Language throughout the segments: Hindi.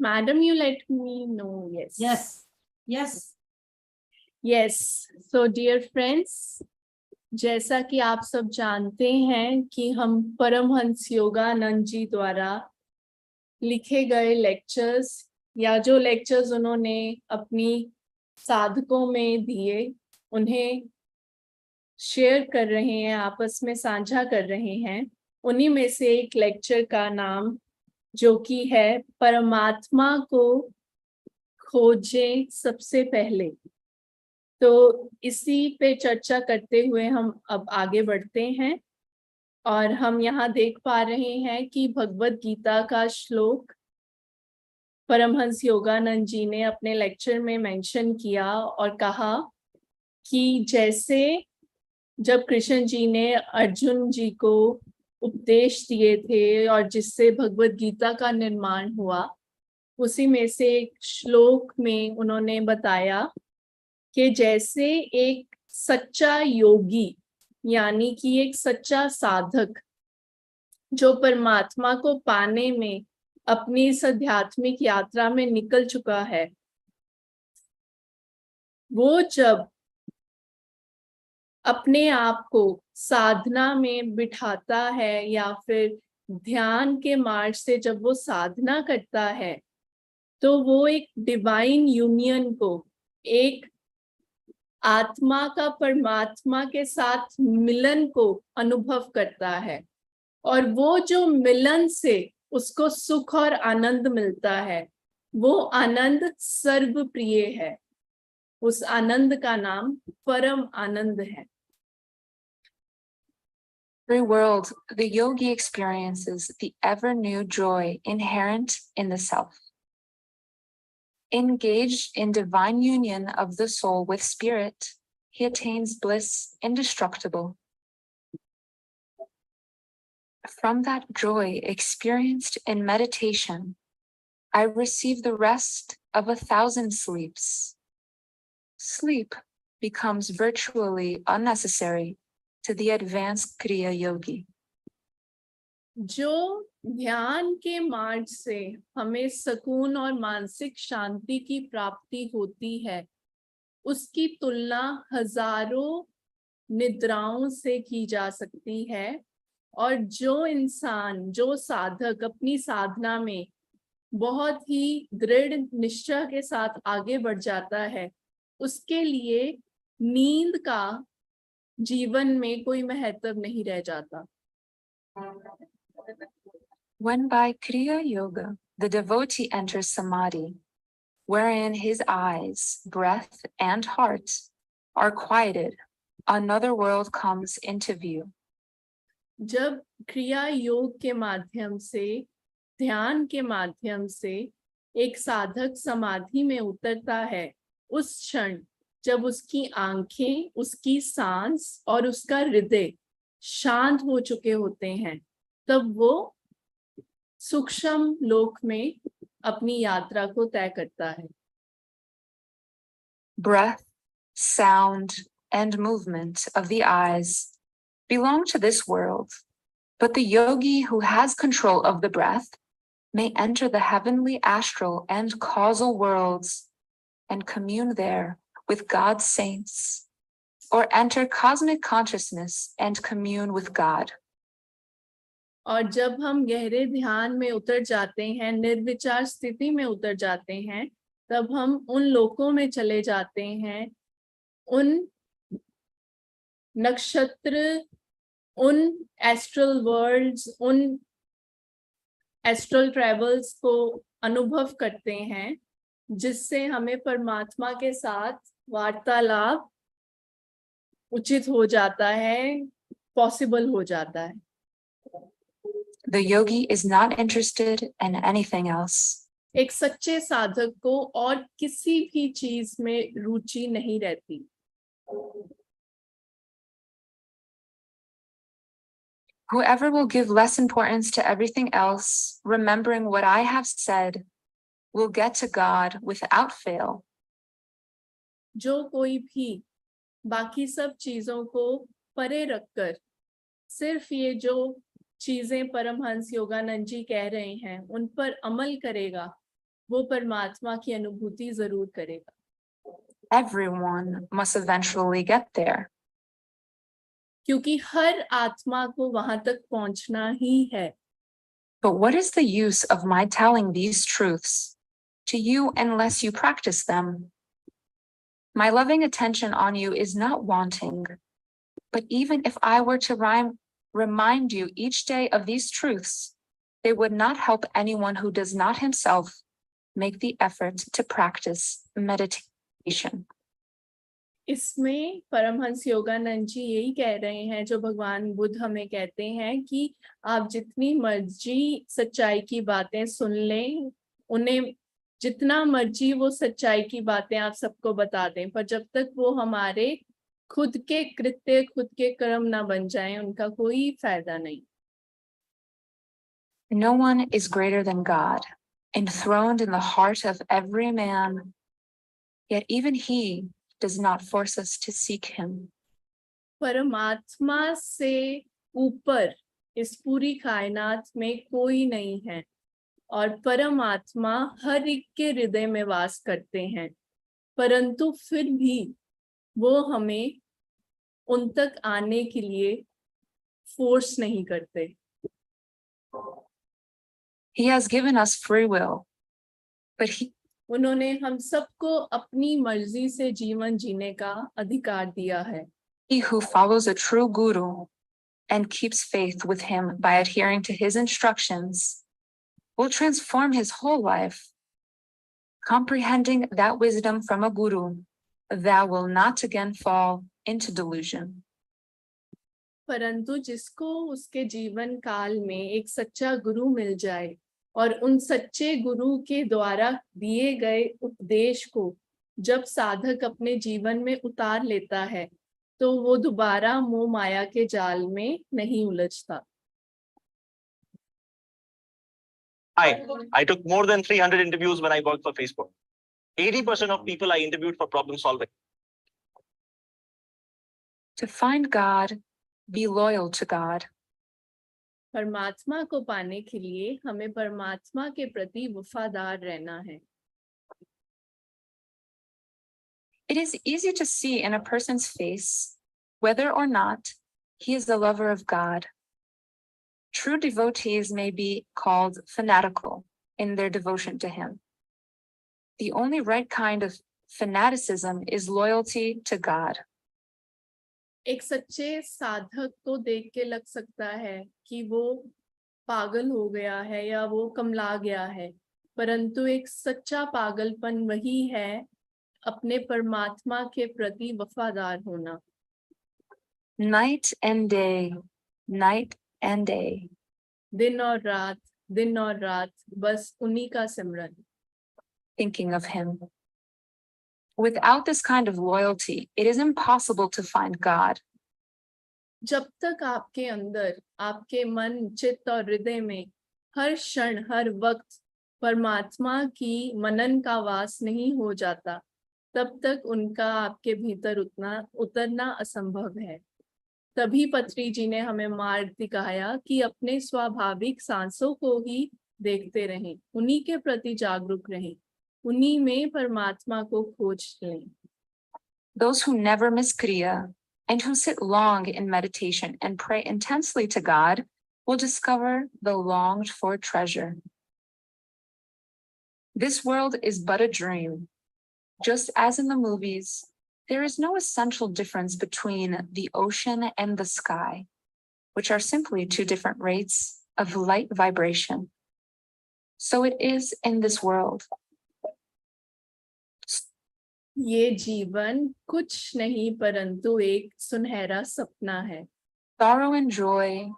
Madam, you let me know. Yes. Yes. Yes. Yes. So dear friends, जैसा कि आप सब जानते हैं कि हम परमहंस योगानंद जी द्वारा लिखे गए लेक्चर्स या जो लेक्चर्स उन्होंने अपनी साधकों में दिए उन्हें शेयर कर रहे हैं, आपस में साझा कर रहे हैं। उन्हीं में से एक लेक्चर का नाम जो कि है परमात्मा को खोजें सबसे पहले। तो इसी पे चर्चा करते हुए हम अब आगे बढ़ते हैं और हम यहाँ देख पा रहे हैं कि भगवत गीता का श्लोक परमहंस योगानंद जी ने अपने लेक्चर में मेंशन किया और कहा कि जैसे जब कृष्ण जी ने अर्जुन जी को उपदेश दिए थे और जिससे भगवत गीता का निर्माण हुआ, उसी में से एक श्लोक में उन्होंने बताया कि जैसे एक सच्चा योगी यानी कि एक सच्चा साधक जो परमात्मा को पाने में अपनी इस आध्यात्मिक यात्रा में निकल चुका है, वो जब अपने आप को साधना में बिठाता है या फिर ध्यान के मार्ग से जब वो साधना करता है, तो वो एक डिवाइन यूनियन को, एक आत्मा का परमात्मा के साथ मिलन को अनुभव करता है। और वो जो मिलन से उसको सुख और आनंद मिलता है, वो आनंद सर्वप्रिय है। उस आनंद का नाम परम आनंद है। Every world, the yogi experiences the ever-new joy inherent in the self. Engaged in divine union of the soul with spirit, he attains bliss indestructible. From that joy experienced in meditation, I receive the rest of 1,000 sleeps. Sleep becomes virtually unnecessary to the advanced Kriya Yogi. जो ध्यान के मार्ग से हमें सुकून और मानसिक शांति की प्राप्ति होती है, उसकी तुलना हजारों निद्राओं से की जा सकती है। और जो इंसान, जो साधक अपनी साधना में बहुत ही दृढ़ निश्चय के साथ आगे बढ़ जाता है, उसके लिए नींद का जीवन में कोई महत्व नहीं रह जाता। When by Kriya Yoga, the devotee enters Samadhi, wherein his eyes, breath, and heart are quieted, another world comes into view. जब क्रिया योग के माध्यम से, ध्यान के माध्यम से एक साधक समाधि में उतरता है, उस क्षण जब उसकी आंखें, उसकी सांस और उसका हृदय शांत हो चुके होते हैं, तब वो सूक्ष्म लोक में अपनी यात्रा को तय करता है। Breath, sound, and movement of the eyes belong to this world, but the yogi who has control of the breath may enter the heavenly astral and causal worlds and commune there with God's saints, or enter cosmic consciousness and commune with God. और जब हम गहरे ध्यान में उतर जाते हैं, निर्विचार स्थिति में उतर जाते हैं, तब हम उन लोकों में चले जाते हैं, उन नक्षत्र, उन एस्ट्रल वर्ल्ड्स, उन एस्ट्रल ट्रेवल्स को अनुभव करते हैं, जिससे हमें परमात्मा के साथ वार्तालाप उचित हो जाता है, पॉसिबल हो जाता है। The yogi is not interested in anything else. एक सच्चे साधक को और किसी भी चीज में रुचि नहीं रहती। Whoever will give less importance to everything else, remembering what I have said, will get to God without fail. जो कोई भी बाकी सब चीजों को परे रखकर सिर्फ ये जो चीजें परमहंस योगानंद जी कह रहे हैं उन पर अमल करेगा, वो परमात्मा की अनुभूति जरूर करेगा. Everyone must eventually get there. क्योंकि हर आत्मा को वहां तक पहुंचना ही है. But what is the use of my telling these truths to you unless you practice them? My loving attention on you is not wanting, but even if I were to remind you each day of these truths, they would not help anyone who does not himself make the effort to practice meditation. इसमें परमहंस योगानंद जी यही कह रहे हैं जो भगवान बुद्ध हमें कहते हैं कि आप जितनी मर्जी सच्चाई की बातें सुन लें, उन्हें जितना मर्जी वो सच्चाई की बातें आप सबको बता दें, पर जब तक वो हमारे खुद के कृत्य, खुद के कर्म ना बन जाएं, उनका कोई फायदा नहीं. No one is greater than God, enthroned in the heart of every man, yet even he does not force us to seek him. परमात्मा से ऊपर इस पूरी कायनात में कोई नहीं है और परमात्मा हर एक के हृदय में वास करते हैं, परंतु फिर भी वो हमें उन तक आने के लिए फोर्स नहीं करते. He has given us free will, but उन्होंने हम सबको अपनी मर्जी से जीवन जीने का अधिकार दिया है. he who follows a true guru and keeps faith with him by adhering to his instructions will transform his whole life. Comprehending that wisdom from a guru, thou will not again fall into delusion. परंतु जिसको उसके जीवन काल में एक सच्चा गुरु मिल जाए और उन सच्चे गुरु के द्वारा दिए गए उपदेश को जब साधक अपने जीवन में उतार लेता है, तो वो दोबारा मोह माया के जाल में नहीं उलझता. I took more than 300 interviews when I worked for Facebook. 80% of people I interviewed for problem solving. To find God, be loyal to God. परमात्मा को पाने के लिए हमें परमात्मा के प्रति वफादार रहना है. It is easy to see in a person's face whether or not he is a lover of God. True devotees may be called fanatical in their devotion to him. The only right kind of fanaticism is loyalty to God. एक सच्चे साधक को देख के लग सकता है कि वो पागल हो गया है या वो कमला गया है, परंतु एक सच्चा पागलपन वही है अपने परमात्मा के प्रति वफादार होना. Night and day, night and day. दिन और रात बस उन्हीं का सिमरन. Thinking of him. Without this kind of loyalty, it is impossible to find God. जब तक आपके अंदर, आपके मन, चित्त और हृदय में हर क्षण, हर वक्त परमात्मा की मनन का वास नहीं हो जाता, तब तक उनका आपके भीतर उतरना असंभव है. तभी पत्री जी ने हमें मार्ग दिखाया कि अपने स्वाभाविक सांसों को ही देखते रहें, उन्हीं के प्रति जागरूक रहें, उन्हीं में परमात्मा को खोज लें. Those who never miss Kriya and who sit long in meditation and pray intensely to God will discover the longed for treasure. This world is but a dream. Just as in the movies, there is no essential difference between the ocean and the sky, which are simply two different rates of light vibration. So it is in this world. ये जीवन कुछ नहीं परंतु एक सुनहरा सपना है. Sorrow and joy,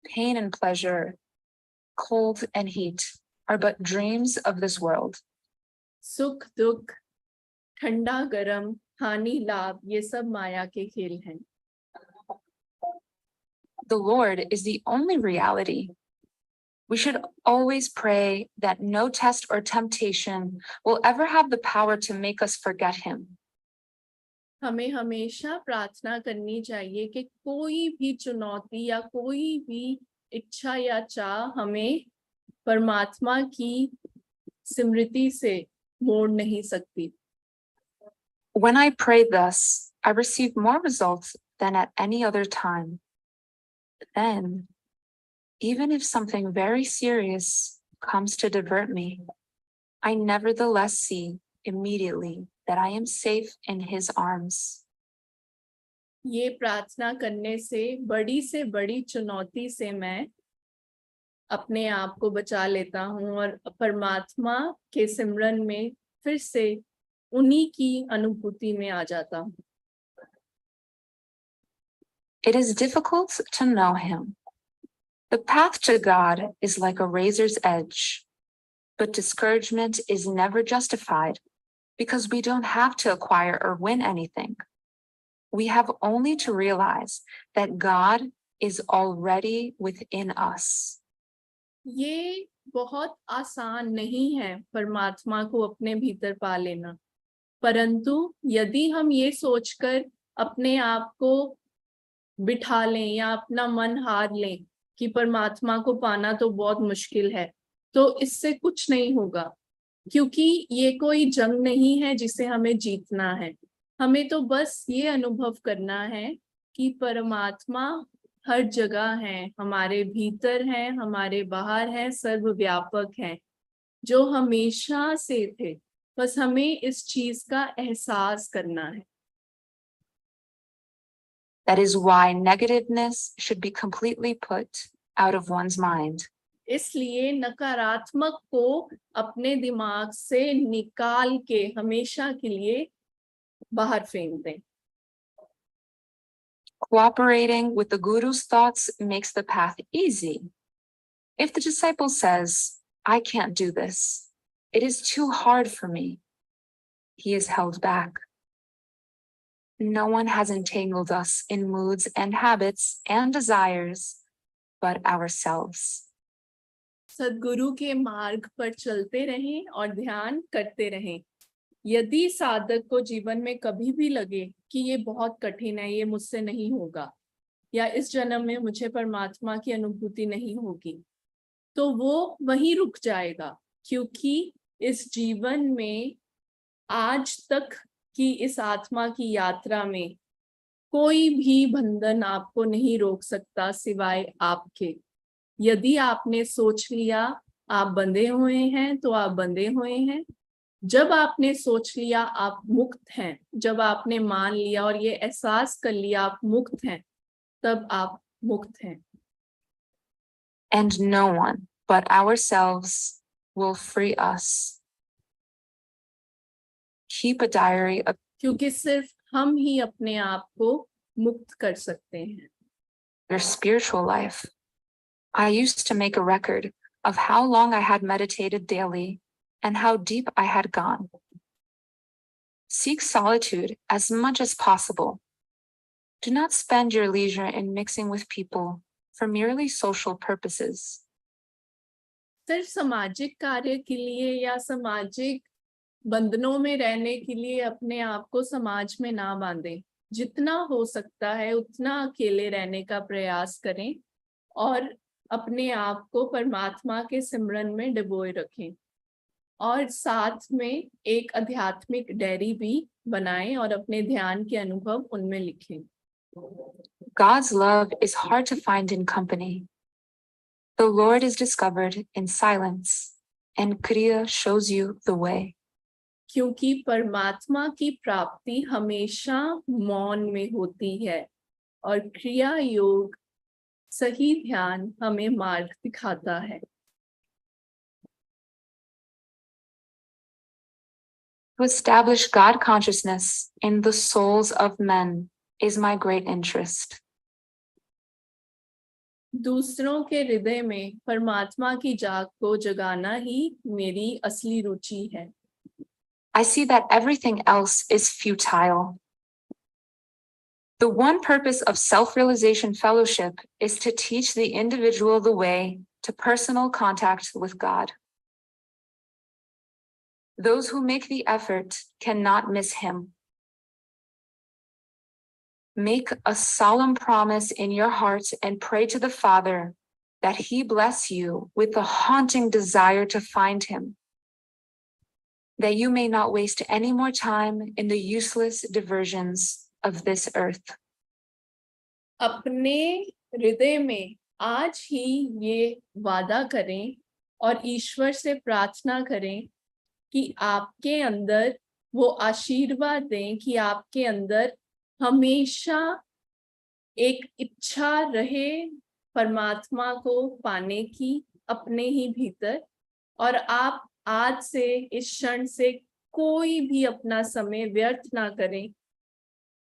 pain and pleasure, cold and heat are but dreams of this world. सुख दुख, ठंडा गरम, हानि लाभ, ये सब माया के खेल हैं. The Lord is the only reality. We should always pray that no test or temptation will ever have the power to make us forget him. हमें हमेशा प्रार्थना करनी चाहिए कि कोई भी चुनौती या कोई भी इच्छा या चाह हमें परमात्मा की स्मृति से मोड़ नहीं सकती। When I pray thus, I receive more results than at any other time. Then, even if something very serious comes to divert me, I nevertheless see immediately that I am safe in his arms. ये प्रार्थना करने से बड़ी चुनौती से मैं अपने आप को बचा लेता हूँ और परमात्मा के सिमरन में फिर से उन्हीं की अनुभूति में आ जाता हूँ। It is difficult to know him. The path to God is like a razor's edge, but discouragement is never justified because we don't have to acquire or win anything. We have only to realize that God is already within us. ये बहुत आसान नहीं है परमात्मा को अपने भीतर पा लेना, परंतु यदि हम ये सोचकर अपने आप को बिठा लें या अपना मन हार लें कि परमात्मा को पाना तो बहुत मुश्किल है, तो इससे कुछ नहीं होगा, क्योंकि ये कोई जंग नहीं है जिसे हमें जीतना है। हमें तो बस ये अनुभव करना है कि परमात्मा हर जगह है, हमारे भीतर है, हमारे बाहर है, सर्वव्यापक है, जो हमेशा से थे। बस हमें इस चीज का एहसास करना है। That is why negativeness should be completely put out of one's mind. इसलिए नकारात्मक को अपने दिमाग से निकाल के हमेशा के लिए बाहर फेंक दें। Cooperating with the Guru's thoughts makes the path easy. If the disciple says, I can't do this, it is too hard for me, he is held back. No one has entangled us in moods and habits and desires but ourselves. सद्गुरु के मार्ग पर चलते रहें और ध्यान करते रहें। यदि साधक को जीवन में कभी भी लगे कि ये बहुत कठिन है, ये मुझसे नहीं होगा, या इस जन्म में मुझे परमात्मा की अनुभूति नहीं होगी, तो वो वहीं रुक जाएगा, क्योंकि इस जीवन में आज तक की इस आत्मा की यात्रा में कोई भी बंधन आपको नहीं रोक सकता सिवाय आपके। यदि आपने सोच लिया आप बंधे हुए हैं तो आप बंधे हुए हैं। जब आपने सोच लिया आप मुक्त हैं, जब आपने मान लिया और ये एहसास कर लिया आप मुक्त हैं, तब आप मुक्त हैं। And no one but ourselves will free us. Keep a diary of क्योंकि सिर्फ हम ही अपने आप को मुक्त कर सकते हैं। your spiritual life. I used to make a record of how long I had meditated daily and how deep I had gone. Seek solitude as much as possible. Do not spend your leisure in mixing with people for merely social purposes. सिर्फ सामाजिक कार्य के लिए या सामाजिक बंधनों में रहने के लिए अपने आप को समाज में ना बांधें। जितना हो सकता है उतना अकेले रहने का प्रयास करें और अपने आप को परमात्मा के सिमरन में डुबोए रखें, और साथ में एक आध्यात्मिक डायरी भी बनाएं और अपने ध्यान के अनुभव उनमें लिखें। God's love is hard to find in company. The Lord is discovered in silence, and Kriya shows you the way. क्योंकि परमात्मा की प्राप्ति हमेशा मौन में होती है और क्रिया योग सही ध्यान हमें मार्ग दिखाता है। To establish God consciousness in the souls of men is my great interest. दूसरों के हृदय में परमात्मा की जाग को जगाना ही मेरी असली रुचि है। I see that everything else is futile. The one purpose of self-realization fellowship is to teach the individual the way to personal contact with God. Those who make the effort cannot miss him. Make a solemn promise in your heart and pray to the Father that he bless you with the haunting desire to find him, that you may not waste any more time in the useless diversions of this earth. अपने हृदय में आज ही ये वादा करें और ईश्वर से प्रार्थना करें कि आपके अंदर वो आशीर्वाद दें कि आपके अंदर हमेशा एक इच्छा रहे परमात्मा को पाने की अपने ही भीतर, और आप आज से इस क्षण से कोई भी अपना समय व्यर्थ ना करें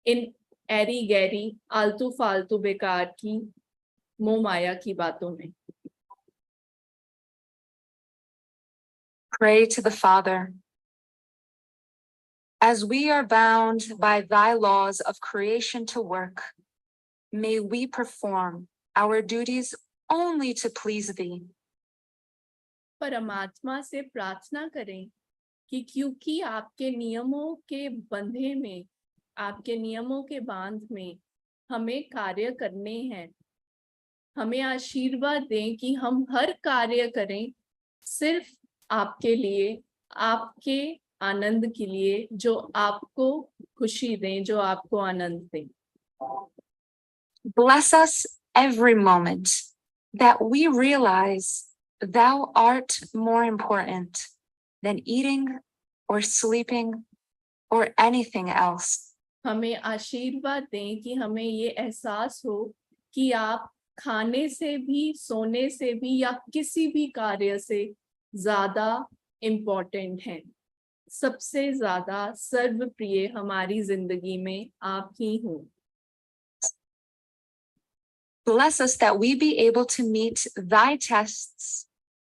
इन ऐरी गैरी आलतू फालतू बेकार की मोह माया की बातों में। Pray to the Father. As we are bound by thy laws of creation to work, may we perform our duties only to please thee. परमात्मा से प्रार्थना करें कि क्योंकि आपके नियमों के बंधे में, आपके नियमों के बांध में हमें कार्य करने हैं, हमें आशीर्वाद दें कि हम हर कार्य करें सिर्फ आपके लिए, आपके आनंद के लिए, जो आपको खुशी दें, जो आपको आनंद दें। Bless us every moment that we realize thou art more important than eating or sleeping or anything else. हमें आशीर्वाद दें कि हमें ये एहसास हो कि आप खाने से भी, सोने से भी या किसी भी कार्य से ज्यादा इम्पोर्टेंट हैं। सबसे ज्यादा सर्वप्रिय हमारी जिंदगी में आप ही हो। Bless us that we be able to meet thy tests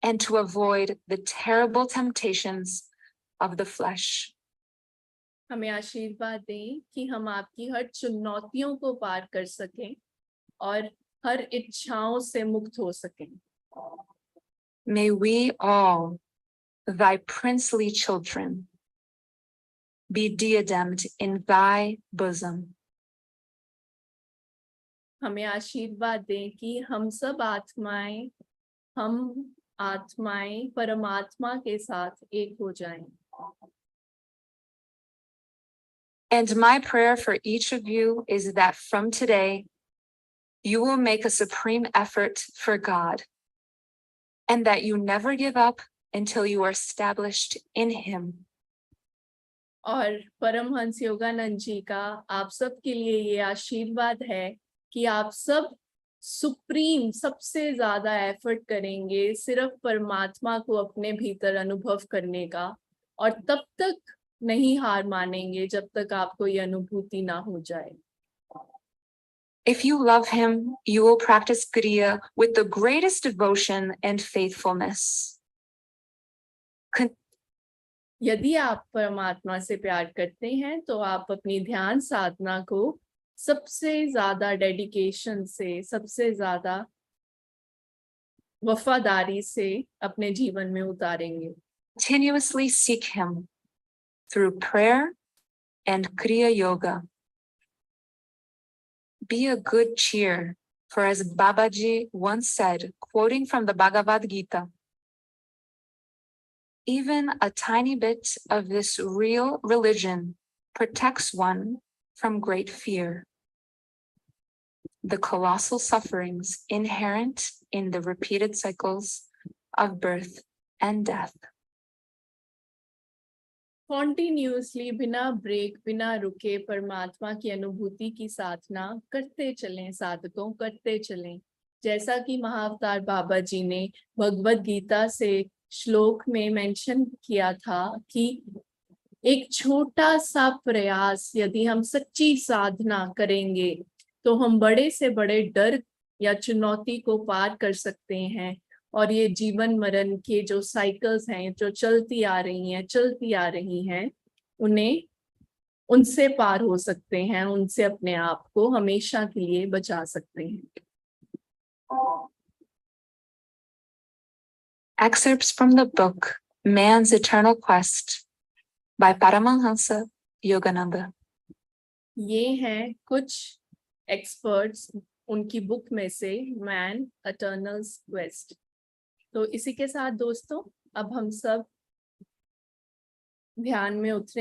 and to avoid the terrible temptations of the flesh. हमें आशीर्वाद दें कि हम आपकी हर चुनौतियों को पार कर सकें और हर इच्छाओं से मुक्त हो सकें। May we all, thy princely children, be diademed in thy bosom. हमें आशीर्वाद दें कि हम सब आत्माएं, हम आत्माएं परमात्मा के साथ एक हो जाएं। And my prayer for each of you is that from today, you will make a supreme effort for God, and that you never give up until you are established in Him. और परमहंस योगानंद जी का आप सब के लिए ये आशीर्वाद है कि आप सब सुप्रीम, सबसे ज्यादा एफर्ट करेंगे सिर्फ परमात्मा को अपने भीतर अनुभव करने का, और तब तक नहीं हार मानेंगे जब तक आपको ये अनुभूति ना हो जाए। If you love Him, you will practice Kriya with the greatest devotion and faithfulness. यदि आप परमात्मा से प्यार करते हैं तो आप अपनी ध्यान साधना को सबसे ज्यादा डेडिकेशन से, सबसे ज्यादा वफादारी से अपने जीवन में उतारेंगे। Continuously seek Him through prayer and Kriya Yoga. Be a good cheer, for as Babaji once said, quoting from the Bhagavad Gita, even a tiny bit of this real religion protects one from great fear, the colossal sufferings inherent in the repeated cycles of birth and death. Continuously, बिना ब्रेक, बिना रुके परमात्मा की अनुभूति की साधना करते चलें, साधकों करते चलें। जैसा कि महाअवतार बाबा जी ने भगवद गीता से श्लोक में मेंशन किया था कि एक छोटा सा प्रयास यदि हम सच्ची साधना करेंगे तो हम बड़े से बड़े डर या चुनौती को पार कर सकते हैं, और ये जीवन मरण के जो साइकिल्स हैं, जो चलती आ रही हैं, उन्हें, उनसे पार हो सकते हैं, उनसे अपने आप को हमेशा के लिए बचा सकते हैं। Excerpts from the book Man's Eternal Quest by Paramhans Yogananda. ये हैं कुछ एक्सपर्ट्स उनकी बुक में से, मैन एटर्नल क्वेस्ट। तो इसी के साथ दोस्तों अब हम सब ध्यान में उतरे।